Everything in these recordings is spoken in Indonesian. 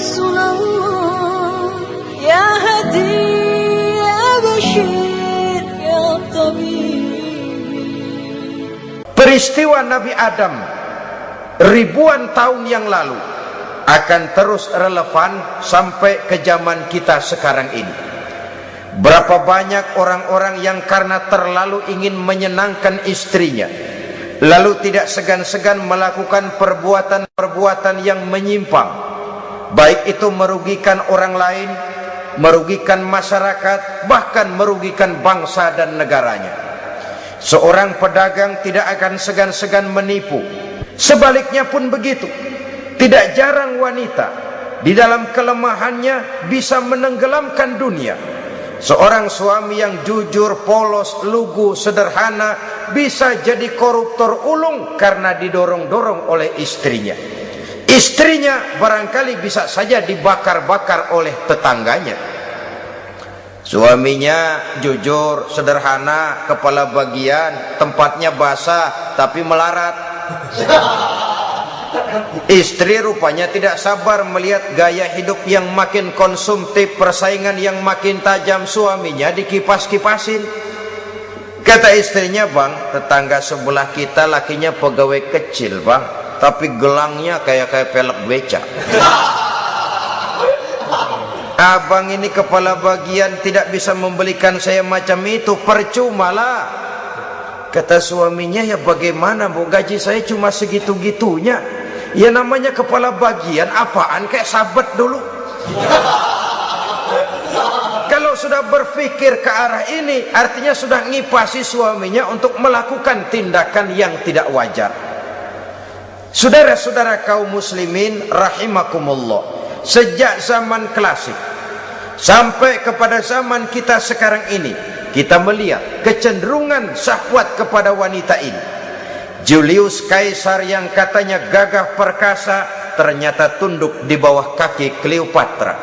رسول الله يا هدي يا بشير يا طبيب. Peristiwa Nabi Adam ribuan tahun yang lalu akan terus relevan sampai ke zaman kita sekarang ini. Berapa banyak orang-orang yang karena terlalu ingin menyenangkan istrinya, lalu tidak segan-segan melakukan perbuatan-perbuatan yang menyimpang, baik itu merugikan orang lain, merugikan masyarakat, bahkan merugikan bangsa dan negaranya. Seorang pedagang tidak akan segan-segan menipu. Sebaliknya pun begitu. Tidak jarang wanita di dalam kelemahannya bisa menenggelamkan dunia. Seorang suami yang jujur, polos, lugu, sederhana bisa jadi koruptor ulung karena didorong-dorong oleh istrinya. Istrinya barangkali bisa saja dibakar-bakar oleh tetangganya. Suaminya jujur, sederhana, kepala bagian, tempatnya basah tapi melarat. Istri rupanya tidak sabar melihat gaya hidup yang makin konsumtif, persaingan yang makin tajam. Suaminya dikipas-kipasin. Kata istrinya, "Bang, tetangga sebelah kita lakinya pegawai kecil, Bang, tapi gelangnya kayak pelek beca. Abang ini kepala bagian tidak bisa membelikan saya macam itu, percumalah." Kata suaminya, "Ya bagaimana Bu, gaji saya cuma segitu-gitunya. Ya namanya kepala bagian, apaan kayak sabet dulu." Kalau sudah berpikir ke arah ini, artinya sudah ngipasi suaminya untuk melakukan tindakan yang tidak wajar. Saudara-saudara kaum muslimin rahimakumullah, sejak zaman klasik sampai kepada zaman kita sekarang ini, kita melihat kecenderungan syahwat kepada wanita ini. Julius Caesar yang katanya gagah perkasa ternyata tunduk di bawah kaki Cleopatra.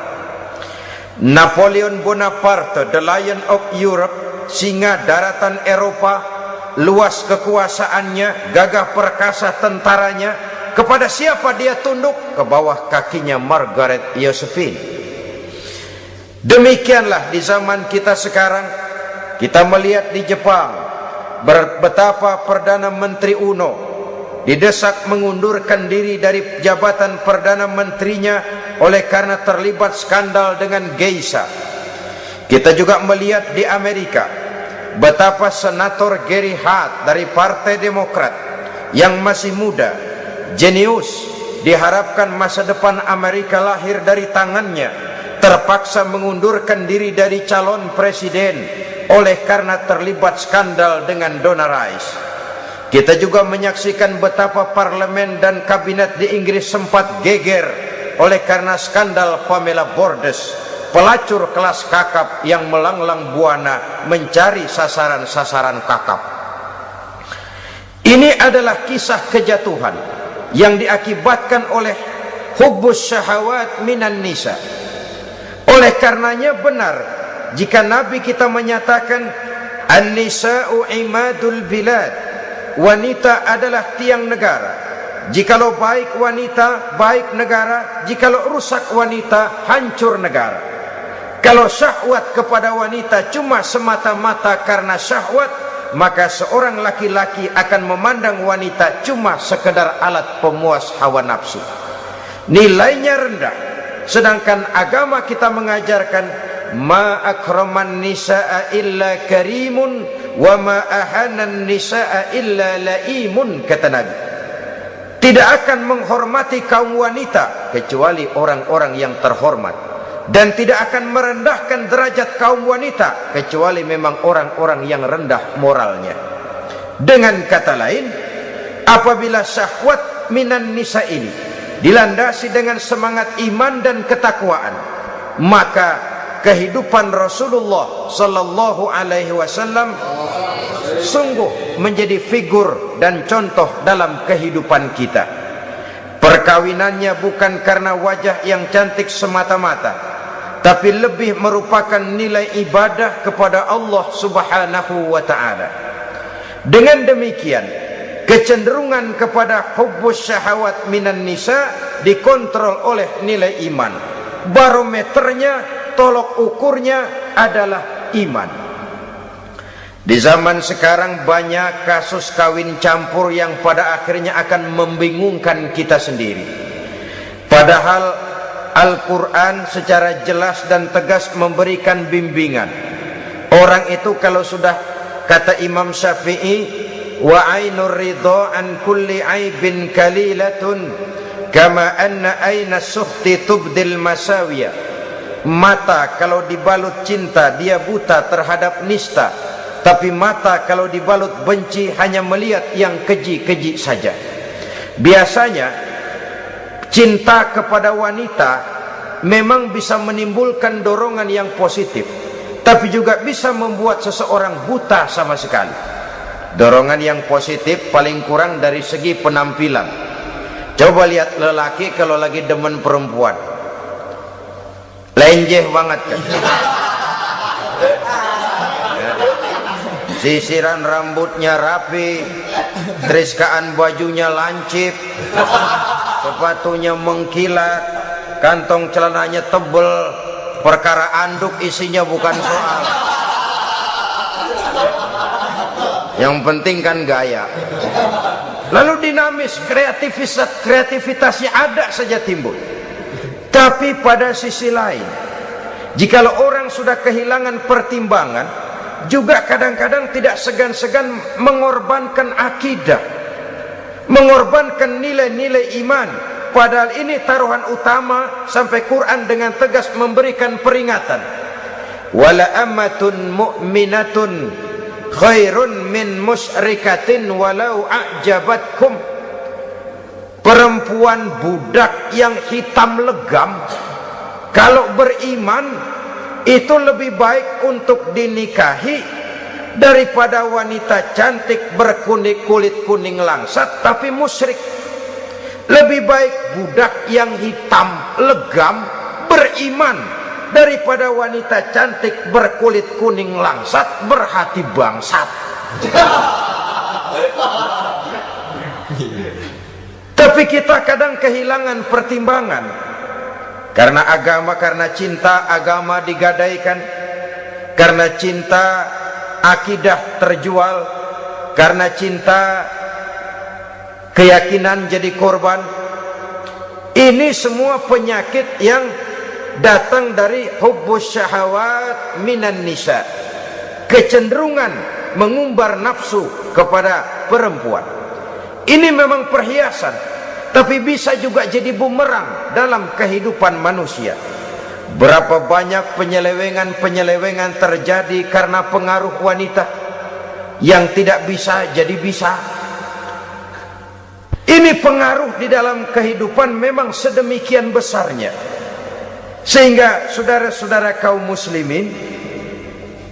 Napoleon Bonaparte, the Lion of Europe, singa daratan Eropa, luas kekuasaannya, gagah perkasa tentaranya, kepada siapa dia tunduk? Ke bawah kakinya Margaret Josephine. Demikianlah di zaman kita sekarang. Kita melihat di Jepang betapa Perdana Menteri Uno didesak mengundurkan diri dari jabatan Perdana Menterinya oleh karena terlibat skandal dengan geisha. Kita juga melihat di Amerika betapa Senator Gary Hart dari Partai Demokrat yang masih muda, jenius, diharapkan masa depan Amerika lahir dari tangannya, terpaksa mengundurkan diri dari calon presiden oleh karena terlibat skandal dengan Donna Rice. Kita juga menyaksikan betapa parlemen dan kabinet di Inggris sempat geger oleh karena skandal Pamela Bordes, pelacur kelas kakap yang melanglang buana mencari sasaran-sasaran kakap. Ini adalah kisah kejatuhan yang diakibatkan oleh hubbus syahawat minan nisa. Oleh karenanya benar jika Nabi kita menyatakan an-nisa'u imadul bilad, wanita adalah tiang negara. Jikalau baik wanita, baik negara. Jikalau rusak wanita, hancur negara. Kalau syahwat kepada wanita cuma semata-mata karena syahwat, maka seorang laki-laki akan memandang wanita cuma sekedar alat pemuas hawa nafsu. Nilainya rendah. Sedangkan agama kita mengajarkan ma akraman nisaa illa karimun wa ma ahanan nisaa illa laimun, kata Nabi. Tidak akan menghormati kaum wanita kecuali orang-orang yang terhormat, dan tidak akan merendahkan derajat kaum wanita kecuali memang orang-orang yang rendah moralnya. Dengan kata lain, apabila syahwat minan nisa ini dilandasi dengan semangat iman dan ketakwaan, maka kehidupan Rasulullah sallallahu alaihi wasallam sungguh menjadi figur dan contoh dalam kehidupan kita. Perkawinannya bukan karena wajah yang cantik semata-mata, tapi lebih merupakan nilai ibadah kepada Allah Subhanahu wa ta'ala. Dengan demikian, kecenderungan kepada hubbus syahawat minan nisa dikontrol oleh nilai iman. barometernya, tolok ukurnya adalah iman. Di zaman sekarang banyak kasus kawin campur yang pada akhirnya akan membingungkan kita sendiri. Padahal Al-Quran secara jelas dan tegas memberikan bimbingan. Orang itu kalau sudah, kata Imam Syafi'i, wa ainur ridha an kulli aibin kalilatun kama anna aina sukhti tubdil masawiya. Mata kalau dibalut cinta dia buta terhadap nista, tapi mata kalau dibalut benci hanya melihat yang keji-keji saja. Biasanya cinta kepada wanita memang bisa menimbulkan dorongan yang positif, tapi juga bisa membuat seseorang buta sama sekali. Dorongan yang positif paling kurang dari segi penampilan. Coba lihat lelaki kalau lagi demen perempuan, lenjeh banget kan. Sisiran rambutnya rapi, triskaan bajunya lancip, sepatunya mengkilat, kantong celananya tebel, perkara anduk isinya bukan soal. Yang penting kan gaya. Lalu dinamis, kreativitasnya ada saja timbul. Tapi pada sisi lain, jikalau orang sudah kehilangan pertimbangan, juga kadang-kadang tidak segan-segan mengorbankan akidah, mengorbankan nilai-nilai iman. Padahal ini taruhan utama, sampai Quran dengan tegas memberikan peringatan. Wala amatun mu'minatun khairun min musyrikatin walau a'jabatkum. Perempuan budak yang hitam legam kalau beriman itu lebih baik untuk dinikahi daripada wanita cantik berkulit kuning langsat tapi musyrik. Lebih baik budak yang hitam legam beriman daripada wanita cantik berkulit kuning langsat berhati bangsat. Tapi kita kadang kehilangan pertimbangan. Karena agama, karena cinta agama digadaikan, karena cinta akidah terjual, karena cinta keyakinan jadi korban. Ini semua penyakit yang datang dari hubbus syahawat minan nisa, kecenderungan mengumbar nafsu kepada perempuan. Ini memang perhiasan, tapi bisa juga jadi bumerang dalam kehidupan manusia. Berapa banyak penyelewengan terjadi karena pengaruh wanita yang tidak bisa jadi bisa. Ini pengaruh di dalam kehidupan memang sedemikian besarnya, sehingga saudara-saudara kaum muslimin,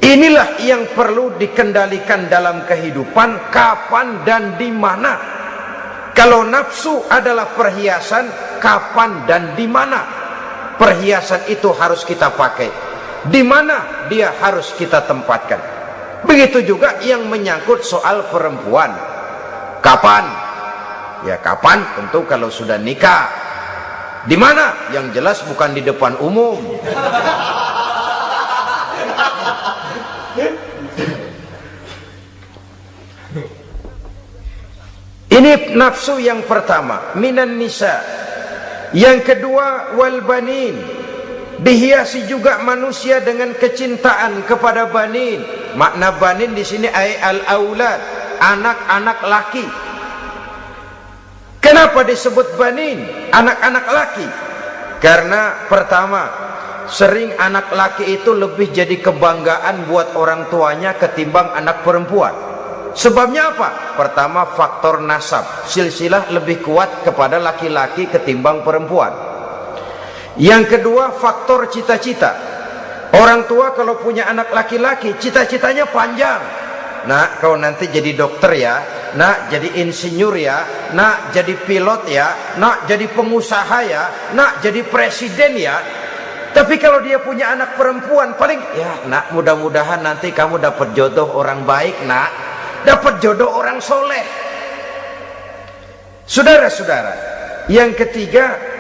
inilah yang perlu dikendalikan dalam kehidupan, kapan dan di mana. Kalau nafsu adalah perhiasan, kapan dan di mana perhiasan itu harus kita pakai, di mana dia harus kita tempatkan. Begitu juga yang menyangkut soal perempuan. Kapan? Ya kapan tentu kalau sudah nikah. Di mana? Yang jelas bukan di depan umum. Ini nafsu yang pertama, minan nisa. Yang kedua, wal banin. Dihiasi juga manusia dengan kecintaan kepada banin. Makna banin di sini ay al aulad, anak-anak laki. Kenapa disebut banin, anak-anak laki? Karena pertama, sering anak laki itu lebih jadi kebanggaan buat orang tuanya ketimbang anak perempuan. Sebabnya apa? Pertama, faktor nasab, silsilah lebih kuat kepada laki-laki ketimbang perempuan. Yang kedua, faktor cita-cita. Orang tua kalau punya anak laki-laki, cita-citanya panjang. Nak, kau nanti jadi dokter ya, nak jadi insinyur ya, nak jadi pilot ya, nak jadi pengusaha ya, nak jadi presiden ya. Tapi kalau dia punya anak perempuan, paling ya nak, mudah-mudahan nanti kamu dapat jodoh orang baik nak, dapat jodoh orang soleh. Saudara-saudara, yang ketiga,